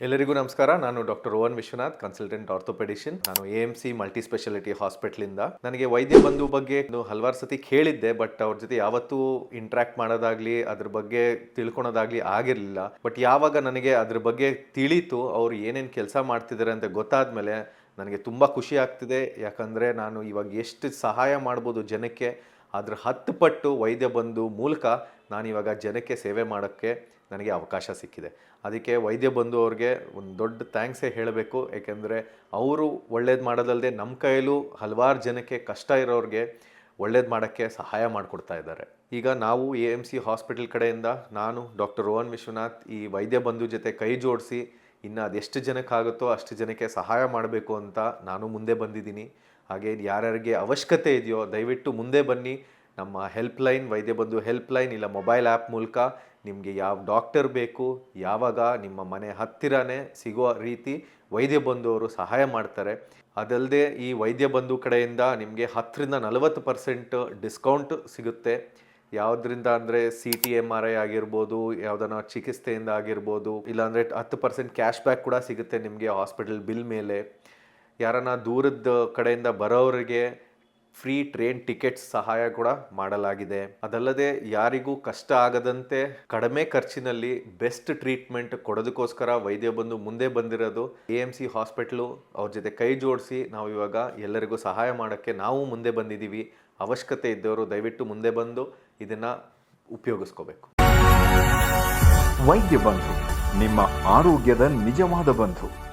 ಎಲ್ಲರಿಗೂ ನಮಸ್ಕಾರ. ನಾನು doctor Rohan Vishwanath, consultant orthopaedician. ನಾನು AMC ಮಲ್ಟಿ ಸ್ಪೆಷಾಲಿಟಿ ಹಾಸ್ಪಿಟಲಿಂದ. ನನಗೆ ವೈದ್ಯ ಬಂಧು ಬಗ್ಗೆ ಹಲವಾರು ಸತಿ ಕೇಳಿದ್ದೆ, ಬಟ್ ಅವ್ರ ಜೊತೆ ಯಾವತ್ತೂ ಇಂಟ್ರಾಕ್ಟ್ ಮಾಡೋದಾಗ್ಲಿ ಅದ್ರ ಬಗ್ಗೆ ತಿಳ್ಕೊಳೋದಾಗ್ಲಿ ಆಗಿರಲಿಲ್ಲ. ಬಟ್ ಯಾವಾಗ ನನಗೆ ಅದ್ರ ಬಗ್ಗೆ ತಿಳಿತು, ಅವ್ರು ಏನೇನು ಕೆಲಸ ಮಾಡ್ತಿದ್ದಾರೆ ಅಂತ ಗೊತ್ತಾದ್ಮೇಲೆ ನನಗೆ ತುಂಬ ಖುಷಿ ಆಗ್ತಿದೆ. ಯಾಕಂದರೆ ನಾನು ಇವಾಗ ಎಷ್ಟು ಸಹಾಯ ಮಾಡ್ಬೋದು ಜನಕ್ಕೆ, ಅದ್ರ 10 ಪಟ್ಟು ವೈದ್ಯ ಬಂಧು ಮೂಲಕ ನಾನಿವಾಗ ಜನಕ್ಕೆ ಸೇವೆ ಮಾಡೋಕ್ಕೆ ನನಗೆ ಅವಕಾಶ ಸಿಕ್ಕಿದೆ. ಅದಕ್ಕೆ ವೈದ್ಯ ಬಂಧು ಅವ್ರಿಗೆ ಒಂದು ದೊಡ್ಡ ಥ್ಯಾಂಕ್ಸೇ ಹೇಳಬೇಕು. ಏಕೆಂದರೆ ಅವರು ಒಳ್ಳೇದು ಮಾಡೋದಲ್ಲದೆ ನಮ್ಮ ಕೈಯಲ್ಲೂ ಹಲವಾರು ಜನಕ್ಕೆ ಕಷ್ಟ ಇರೋರಿಗೆ ಒಳ್ಳೇದು ಮಾಡೋಕ್ಕೆ ಸಹಾಯ ಮಾಡಿಕೊಡ್ತಾ ಇದ್ದಾರೆ. ಈಗ ನಾವು AMC ಹಾಸ್ಪಿಟಲ್ ಕಡೆಯಿಂದ ನಾನು ಡಾಕ್ಟರ್ ರೋಹನ್ ವಿಶ್ವನಾಥ್ ಈ ವೈದ್ಯ ಬಂಧು ಜೊತೆ ಕೈ ಜೋಡಿಸಿ ಇನ್ನು ಅದೆಷ್ಟು ಜನಕ್ಕಾಗುತ್ತೋ ಅಷ್ಟು ಜನಕ್ಕೆ ಸಹಾಯ ಮಾಡಬೇಕು ಅಂತ ನಾನು ಮುಂದೆ ಬಂದಿದ್ದೀನಿ. ಹಾಗೆ ಯಾರ್ಯಾರಿಗೆ ಅವಶ್ಯಕತೆ ಇದೆಯೋ ದಯವಿಟ್ಟು ಮುಂದೆ ಬನ್ನಿ. ನಮ್ಮ ಹೆಲ್ಪ್ಲೈನ್, ವೈದ್ಯ ಬಂಧು ಹೆಲ್ಪ್ಲೈನ್ ಇಲ್ಲ ಮೊಬೈಲ್ ಆ್ಯಪ್ ಮೂಲಕ ನಿಮಗೆ ಯಾವ ಡಾಕ್ಟರ್ ಬೇಕು, ಯಾವಾಗ ನಿಮ್ಮ ಮನೆ ಹತ್ತಿರನೇ ಸಿಗುವ ರೀತಿ ವೈದ್ಯ ಬಂಧು ಅವರು ಸಹಾಯ ಮಾಡ್ತಾರೆ. ಅದಲ್ಲದೆ ಈ ವೈದ್ಯ ಬಂಧು ಕಡೆಯಿಂದ ನಿಮಗೆ 10-40% ಡಿಸ್ಕೌಂಟ್ ಸಿಗುತ್ತೆ. ಯಾವುದರಿಂದ ಅಂದರೆ CT MRI ಆಗಿರ್ಬೋದು, ಯಾವುದನ್ನ ಚಿಕಿತ್ಸೆಯಿಂದ ಆಗಿರ್ಬೋದು, ಇಲ್ಲಾಂದರೆ 10% ಕ್ಯಾಶ್ ಬ್ಯಾಕ್ ಕೂಡ ಸಿಗುತ್ತೆ ನಿಮಗೆ ಹಾಸ್ಪಿಟಲ್ ಬಿಲ್ ಮೇಲೆ. ಯಾರನ್ನ ದೂರದ ಕಡೆಯಿಂದ ಬರೋರಿಗೆ ಫ್ರೀ ಟ್ರೈನ್ ಟಿಕೆಟ್ಸ್ ಸಹಾಯ ಕೂಡ ಮಾಡಲಾಗಿದೆ. ಅದಲ್ಲದೆ ಯಾರಿಗೂ ಕಷ್ಟ ಆಗದಂತೆ ಕಡಿಮೆ ಖರ್ಚಿನಲ್ಲಿ ಬೆಸ್ಟ್ ಟ್ರೀಟ್ಮೆಂಟ್ ಕೊಡೋದಕ್ಕೋಸ್ಕರ ವೈದ್ಯ ಬಂಧು ಮುಂದೆ ಬಂದಿರೋದು. AMC ಹಾಸ್ಪಿಟ್ಲು ಅವ್ರ ಜೊತೆ ಕೈ ಜೋಡಿಸಿ ನಾವು ಇವಾಗ ಎಲ್ಲರಿಗೂ ಸಹಾಯ ಮಾಡೋಕ್ಕೆ ನಾವು ಮುಂದೆ ಬಂದಿದ್ದೀವಿ. ಅವಶ್ಯಕತೆ ಇದ್ದವರು ದಯವಿಟ್ಟು ಮುಂದೆ ಬಂದು ಇದನ್ನು ಉಪಯೋಗಿಸ್ಕೋಬೇಕು. ವೈದ್ಯ ಬಂಧು, ನಿಮ್ಮ ಆರೋಗ್ಯದ ನಿಜವಾದ ಬಂಧು.